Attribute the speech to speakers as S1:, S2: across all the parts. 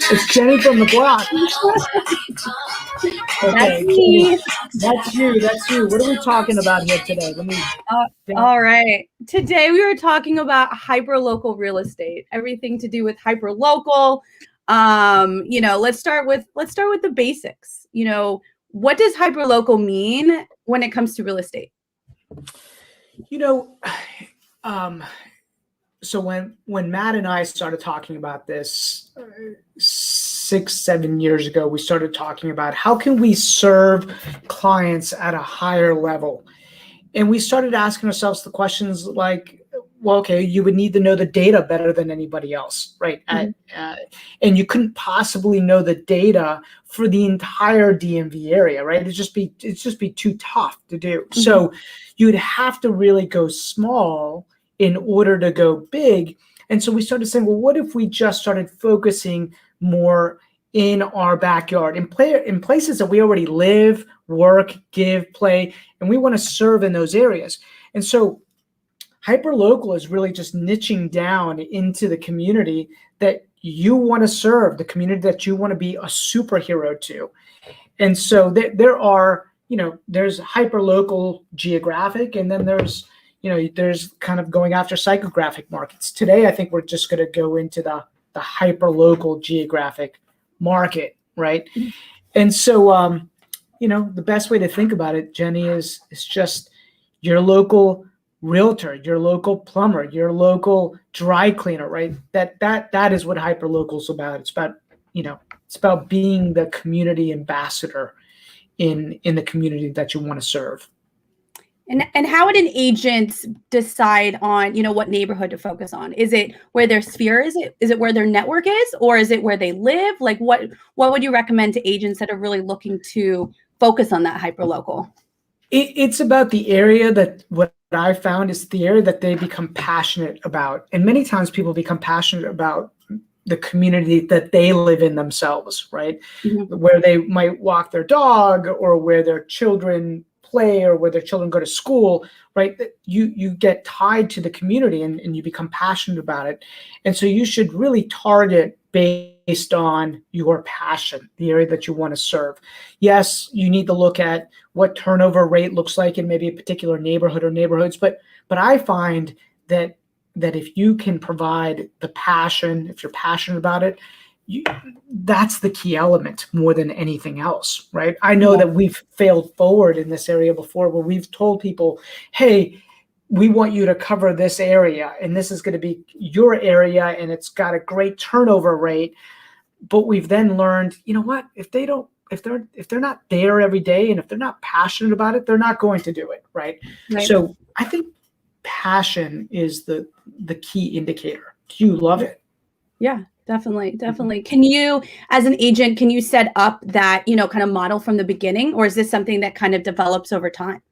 S1: It's Jennie from the block.
S2: That's me.
S1: That's you. That's you. What are we talking about here today?
S2: All right. Today we were talking about hyperlocal real estate, everything to do with hyperlocal. Let's start with the basics. What does hyperlocal mean when it comes to real estate?
S1: So when Matt and I started talking about this 6-7 years ago, we started talking about how can we serve clients at a higher level. And we started asking ourselves the questions like, well, okay, you would need to know the data better than anybody else, right? Mm-hmm. And you couldn't possibly know the data for the entire DMV area, right? It'd just be too tough to do. Mm-hmm. So you'd have to really go small in order to go big. And so we started saying, well, what if we just started focusing more in our backyard, in places that we already live, work, give, play, and we want to serve in those areas. And so hyperlocal is really just niching down into the community that you want to serve, the community that you want to be a superhero to. And so there are, there's hyperlocal geographic, and then there's kind of going after psychographic markets. Today, I think we're just going to go into the hyperlocal geographic market, right? Mm-hmm. And so, the best way to think about it, Jennie, is just your local realtor, your local plumber, your local dry cleaner, right? That is what hyperlocal is about. It's about being the community ambassador in the community that you want to serve.
S2: And how would an agent decide on, what neighborhood to focus on? Is it where their sphere is? Is it where their network is? Or is it where they live? Like what would you recommend to agents that are really looking to focus on that hyperlocal?
S1: It's about the area that what I found is the area that they become passionate about. And many times people become passionate about the community that they live in themselves, right? Mm-hmm. Where they might walk their dog, or where their children play, or where their children go to school, right? You get tied to the community and you become passionate about it. And so you should really target based on your passion, the area that you want to serve. Yes, you need to look at what turnover rate looks like in maybe a particular neighborhood or neighborhoods, but I find that if you can provide the passion, if you're passionate about it, that's the key element more than anything else, right? I know that we've failed forward in this area before, where we've told people, hey, we want you to cover this area, and this is going to be your area, and it's got a great turnover rate. But we've then learned, what? If they're not there every day, and if they're not passionate about it, they're not going to do it, right? So I think passion is the key indicator. Do you love it?
S2: Yeah. Definitely. Can you, as an agent, set up that, kind of model from the beginning, or is this something that kind of develops over time?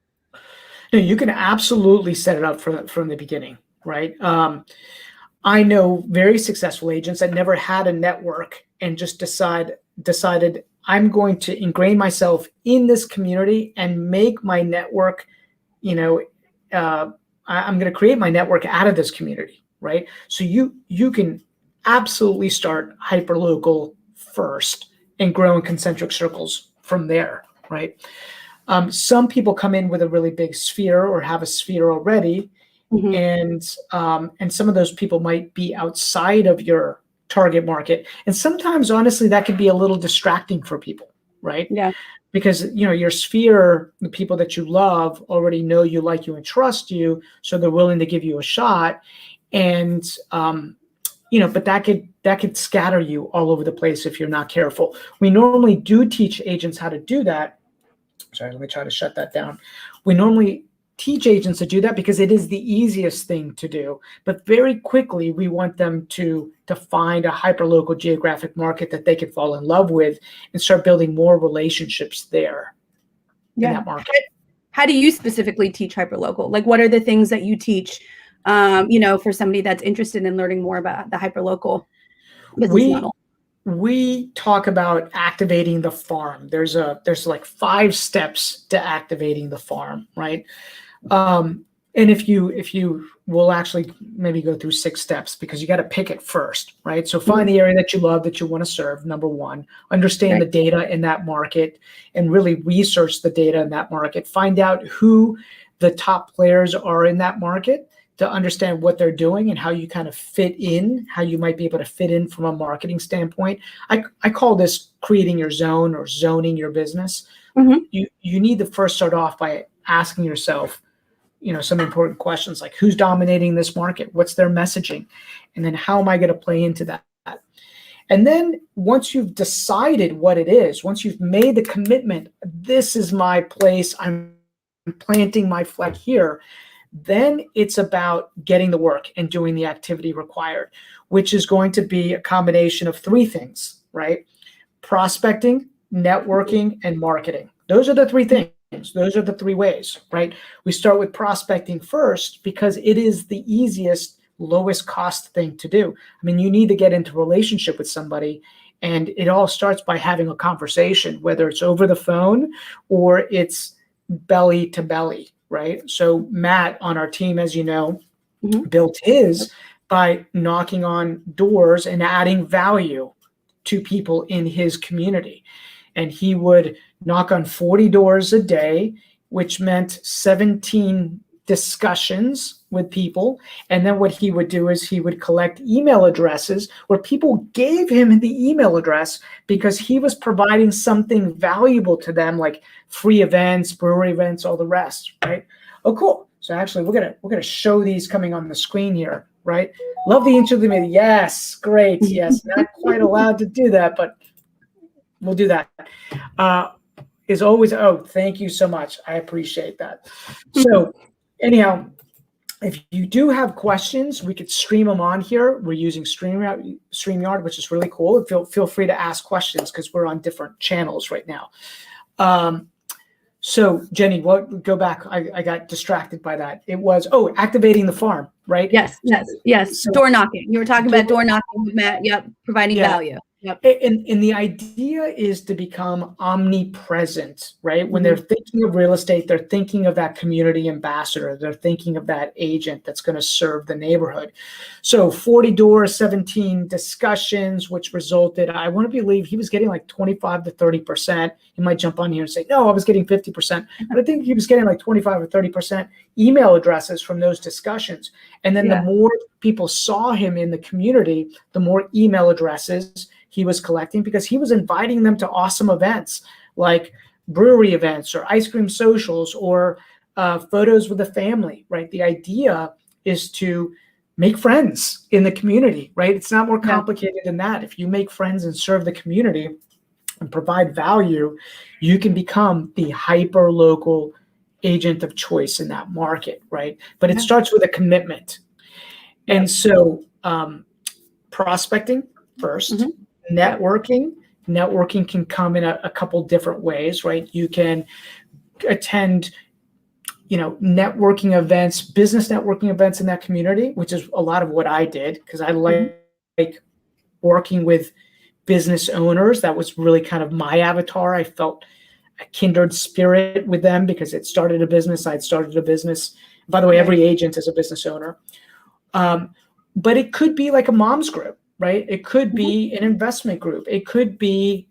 S1: No, you can absolutely set it up from the beginning, right? I know very successful agents that never had a network and just decided I'm going to ingrain myself in this community and make my network, I'm going to create my network out of this community, right? So you can absolutely start hyperlocal first and grow in concentric circles from there, right? Some people come in with a really big sphere or have a sphere already, mm-hmm. and some of those people might be outside of your target market. And sometimes, honestly, that can be a little distracting for people, right? Yeah. Because, your sphere, the people that you love already know you, like you, and trust you, so they're willing to give you a shot. And, but that could scatter you all over the place if you're not careful. We normally do teach agents how to do that. Sorry, let me try to shut that down. We normally teach agents to do that because it is the easiest thing to do. But very quickly, we want them to find a hyperlocal geographic market that they can fall in love with and start building more relationships there in that market.
S2: How do you specifically teach hyperlocal? Like, what are the things that you teach for somebody that's interested in learning more about the hyperlocal business model?
S1: We talk about activating the farm. There's like 5 steps to activating the farm, right? And if you will actually maybe go through 6 steps, because you got to pick it first, right? So find the area that you love, that you want to serve, number one. Understand the data in that market and really research the data in that market. Find out who the top players are in that market to understand what they're doing and how you kind of fit in, how you might be able to fit in from a marketing standpoint. I call this creating your zone or zoning your business. You need to first start off by asking yourself, some important questions like, who's dominating this market? What's their messaging? And then how am I going to play into that? And then once you've decided what it is, once you've made the commitment, this is my place, I'm planting my flag here, then it's about getting the work and doing the activity required, which is going to be a combination of 3 things, right? Prospecting, networking, and marketing. Those are the 3 things. Those are the 3 ways, right? We start with prospecting first because it is the easiest, lowest cost thing to do. I mean, you need to get into a relationship with somebody, and it all starts by having a conversation, whether it's over the phone or it's belly to belly, right? So Matt on our team, as you know, built his by knocking on doors and adding value to people in his community. And he would knock on 40 doors a day, which meant 17 discussions with people. And then what he would do is he would collect email addresses where people gave him the email address because he was providing something valuable to them, like free events, brewery events, all the rest, right? Oh, cool. So actually we're gonna show these coming on the screen here, right? Love the intro. Yes, great. Yes, not quite allowed to do that, but we'll do that. Is always, thank you so much. I appreciate that. So anyhow, if you do have questions, we could stream them on here. We're using StreamYard, which is really cool. Feel free to ask questions because we're on different channels right now. So Jenny, go back. I got distracted by that. It was, activating the farm, right?
S2: Yes. So, door knocking. You were talking about door knocking with Matt. Yep. Providing value. Yep.
S1: And the idea is to become omnipresent, right? When they're thinking of real estate, they're thinking of that community ambassador. They're thinking of that agent that's going to serve the neighborhood. So 40 doors, 17 discussions, which resulted, I want to believe he was getting like 25 to 30%. He might jump on here and say, no, I was getting 50%. But I think he was getting like 25 or 30% email addresses from those discussions. And then the more people saw him in the community, the more email addresses he was collecting, because he was inviting them to awesome events like brewery events or ice cream socials or photos with the family, right? The idea is to make friends in the community, right? It's not more complicated than that. If you make friends and serve the community and provide value, you can become the hyper local agent of choice in that market, right? But it starts with a commitment. And so prospecting first. Networking can come in a couple different ways, right? You can attend, networking events, business networking events in that community, which is a lot of what I did because I like working with business owners. That was really kind of my avatar. I felt a kindred spirit with them because it started a business. I'd started a business. By the way, every agent is a business owner. But it could be like a mom's group, right? It could be an investment group. It could be,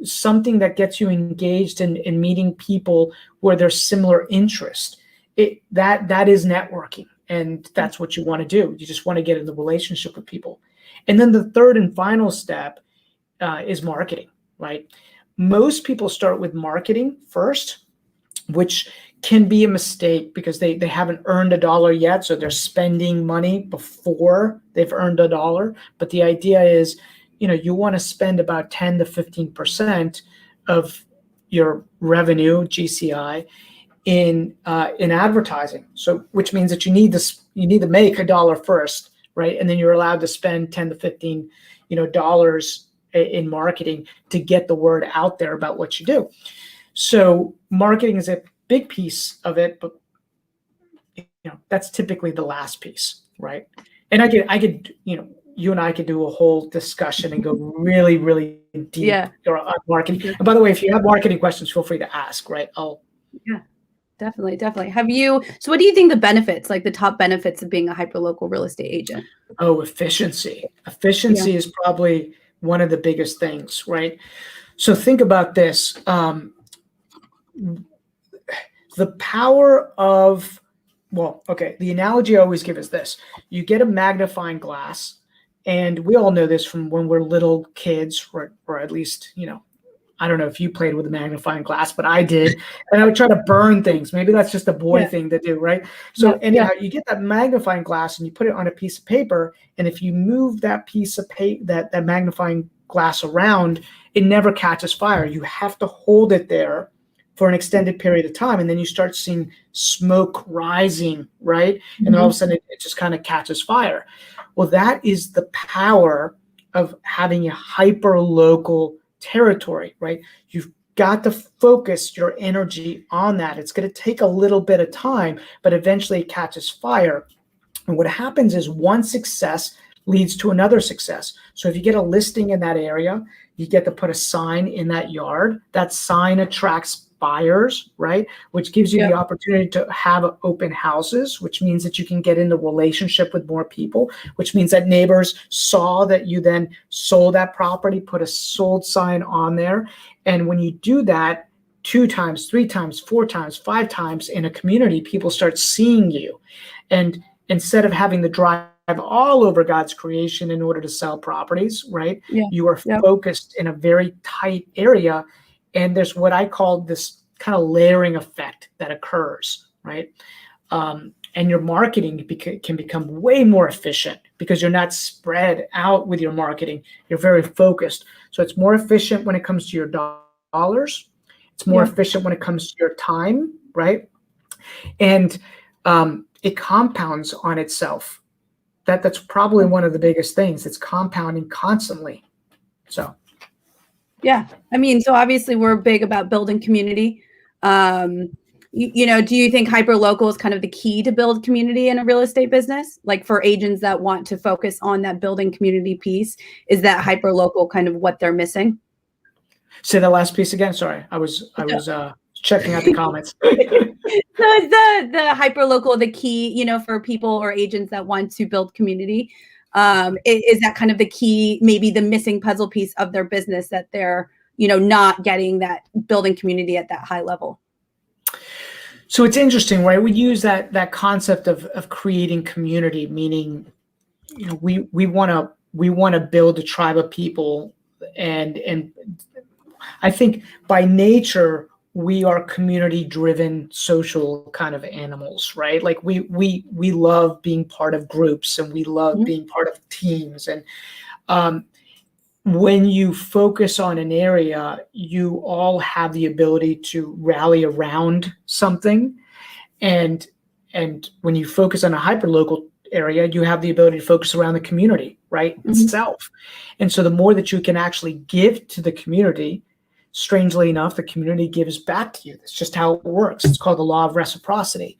S1: something that gets you engaged in meeting people where there's similar interest. That is networking, and that's what you want to do. You just want to get in the relationship with people. And then the third and final step is marketing, right? Most people start with marketing first, which can be a mistake because they haven't earned $1 yet. So they're spending money before they've earned $1. But the idea is, you want to spend about 10 to 15% of your revenue, GCI, in advertising. So which means that you need to make $1 first, right? And then you're allowed to spend 10 to 15, dollars in marketing to get the word out there about what you do. So marketing is a big piece of it, but that's typically the last piece, right? And I could, you and I could do a whole discussion and go really, really deep on marketing. And by the way, if you have marketing questions, feel free to ask, right?
S2: Definitely, definitely. So what do you think the benefits, like the top benefits of being a hyperlocal real estate agent?
S1: Oh, efficiency.
S2: Yeah.
S1: Efficiency is probably one of the biggest things, right? So think about this. The power of, well, okay, the analogy I always give is this. You get a magnifying glass, and we all know this from when we're little kids, or at least, I don't know if you played with a magnifying glass, but I did. And I would try to burn things. Maybe that's just a boy
S2: Yeah.
S1: thing to do, right?
S2: Yeah.
S1: So anyhow, you get that magnifying glass and you put it on a piece of paper. And if you move that piece of paper, that magnifying glass around, it never catches fire. You have to hold it there for an extended period of time. And then you start seeing smoke rising, right? And then all of a sudden it just kind of catches fire. Well, that is the power of having a hyper local territory, right? You've got to focus your energy on that. It's going to take a little bit of time, but eventually it catches fire. And what happens is one success leads to another success. So if you get a listing in that area, you get to put a sign in that yard. That sign attracts buyers, right? Which gives you the opportunity to have open houses, which means that you can get into relationship with more people, which means that neighbors saw that you then sold that property, put a sold sign on there. And when you do that 2 times, 3 times, 4 times, 5 times in a community, people start seeing you. And instead of having to drive all over God's creation in order to sell properties, right? You are focused in a very tight area. And there's what I call this kind of layering effect that occurs, right? And your marketing can become way more efficient because you're not spread out with your marketing. You're very focused. So it's more efficient when it comes to your dollars. It's more efficient when it comes to your time, right? And it compounds on itself. That's probably one of the biggest things. It's compounding constantly. So.
S2: Yeah. I mean, so obviously we're big about building community. Do you think hyperlocal is kind of the key to build community in a real estate business? Like for agents that want to focus on that building community piece, is that hyperlocal kind of what they're missing?
S1: Say that last piece again. Sorry. I was checking out the comments.
S2: So is the hyperlocal the key, for people or agents that want to build community? Is that kind of the key, maybe the missing puzzle piece of their business that they're, not getting that building community at that high level?
S1: So it's interesting, right? We use that concept of creating community, meaning, we want to build a tribe of people, and I think by nature we are community-driven social kind of animals, right? Like we love being part of groups, and we love being part of teams. And when you focus on an area, you all have the ability to rally around something. And when you focus on a hyperlocal area, you have the ability to focus around the community, right? Itself. And so the more that you can actually give to the community, strangely enough, the community gives back to you. That's just how it works. It's called the law of reciprocity.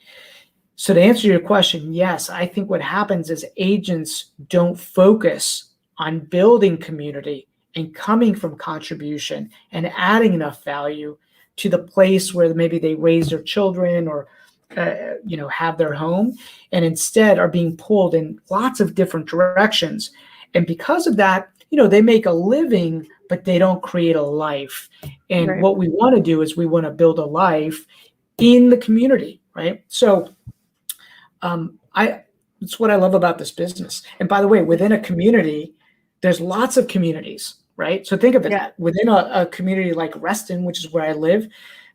S1: So to answer your question, yes, I think what happens is agents don't focus on building community and coming from contribution and adding enough value to the place where maybe they raise their children or have their home, and instead are being pulled in lots of different directions. And because of that, they make a living, but they don't create a life. And what we want to do is we want to build a life in the community, right? So it's what I love about this business. And by the way, within a community, there's lots of communities, right? So think of it that within a community like Reston, which is where I live,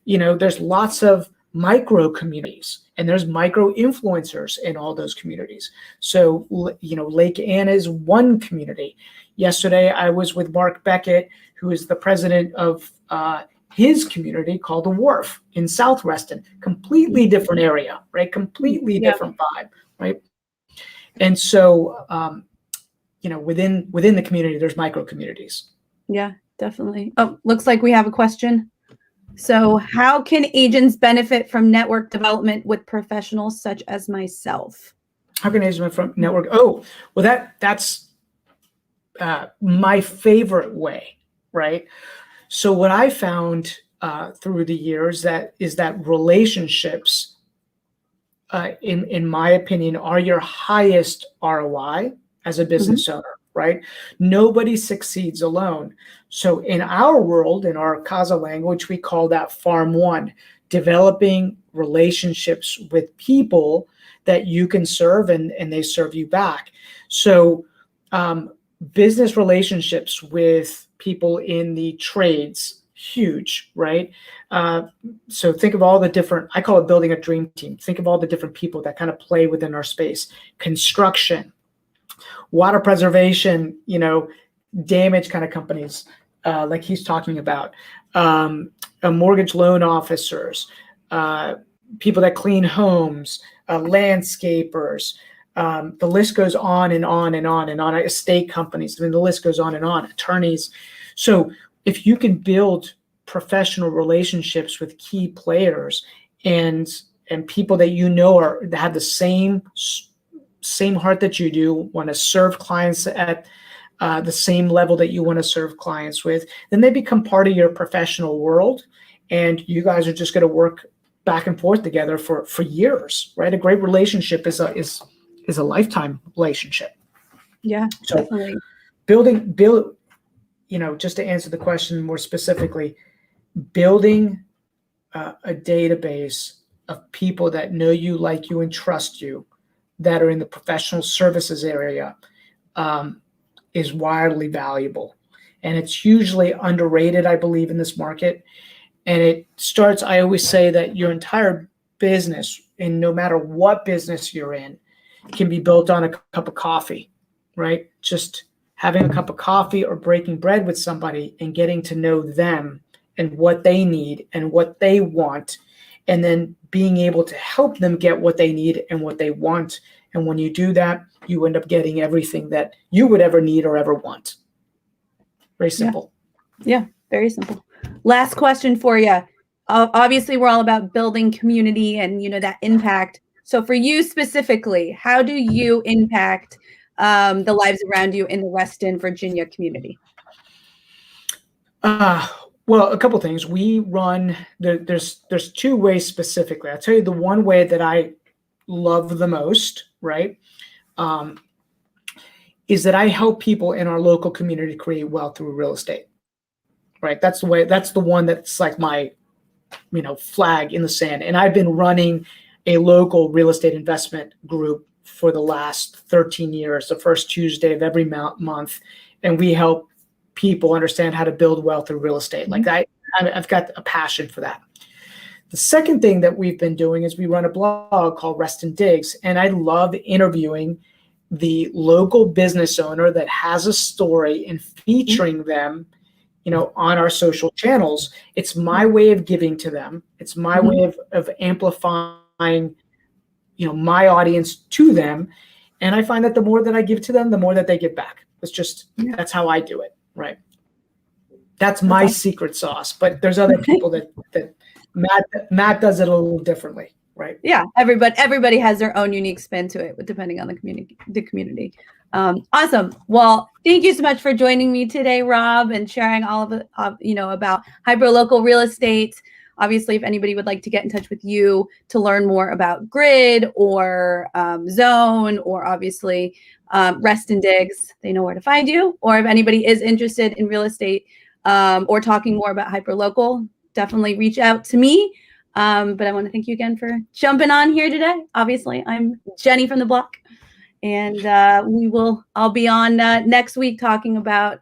S1: there's lots of micro communities, and there's micro influencers in all those communities. So, Lake Anna is one community. Yesterday, I was with Mark Beckett, who is the president of his community called The Wharf in South Reston. Completely different area, right? Completely different vibe, right? And so, within the community, there's micro communities.
S2: Yeah, definitely. Oh, looks like we have a question. So how can agents benefit from network development with professionals such as myself?
S1: How can agents benefit from network? Oh, well, that's my favorite way, right? So what I found through the years that relationships, in my opinion, are your highest ROI as a business owner, right? Nobody succeeds alone. So in our world, in our CAZA language, we call that Farm One, developing relationships with people that you can serve and they serve you back. So business relationships with people in the trades, huge, right? So think of all the different, I call it building a dream team. Think of all the different people that kind of play within our space. Construction, water preservation, damage kind of companies, like he's talking about, mortgage loan officers, people that clean homes, landscapers, the list goes on and on and on and on. Estate companies, the list goes on and on. Attorneys. So if you can build professional relationships with key players and people that that have the same heart that you do, want to serve clients at the same level that you want to serve clients with, then they become part of your professional world, and you guys are just going to work back and forth together for years, right? A great relationship is a lifetime relationship.
S2: Yeah,
S1: so
S2: definitely.
S1: build, just to answer the question more specifically, building a database of people that know you, like you, and trust you, that are in the professional services area, is wildly valuable. And it's hugely underrated, I believe, in this market. And it starts, I always say that your entire business, and no matter what business you're in, can be built on a cup of coffee, right? Just having a cup of coffee or breaking bread with somebody and getting to know them and what they need and what they want, and then being able to help them get what they need and what they want. And when you do that, you end up getting everything that you would ever need or ever want. Very simple.
S2: Yeah, very simple. Last question for you. Obviously, we're all about building community and, that impact. So for you specifically, how do you impact the lives around you in the Reston, Virginia community?
S1: Well, a couple things. We run, there's two ways specifically. I'll tell you the one way that I love the most, right, is that I help people in our local community create wealth through real estate, right? That's the one that's like my, flag in the sand. And I've been running a local real estate investment group for the last 13 years, the first Tuesday of every month. And we help people understand how to build wealth through real estate. Like I've got a passion for that. The second thing that we've been doing is we run a blog called Reston Digs. And I love interviewing the local business owner that has a story and featuring them, on our social channels. It's my way of giving to them. It's my way of amplifying, my audience to them. And I find that the more that I give to them, the more that they give back. It's just, that's how I do it. Right. That's my secret sauce, but there's other people that Matt does it a little differently. Right.
S2: Yeah. Everybody has their own unique spin to it, depending on the community. Awesome. Well, thank you so much for joining me today, Rob, and sharing all of it, about hyperlocal real estate. Obviously, if anybody would like to get in touch with you to learn more about Grid or Zone, or obviously Reston Digs, they know where to find you. Or if anybody is interested in real estate or talking more about hyperlocal, definitely reach out to me. But I want to thank you again for jumping on here today. Obviously, I'm Jenny from the block, and I'll be on next week talking about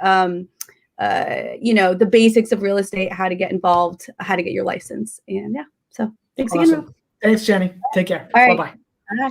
S2: the basics of real estate, how to get involved, how to get your license, and so thanks again, Rob.
S1: Thanks, Jenny. Take care.
S2: All right.
S1: Bye-bye.
S2: Bye.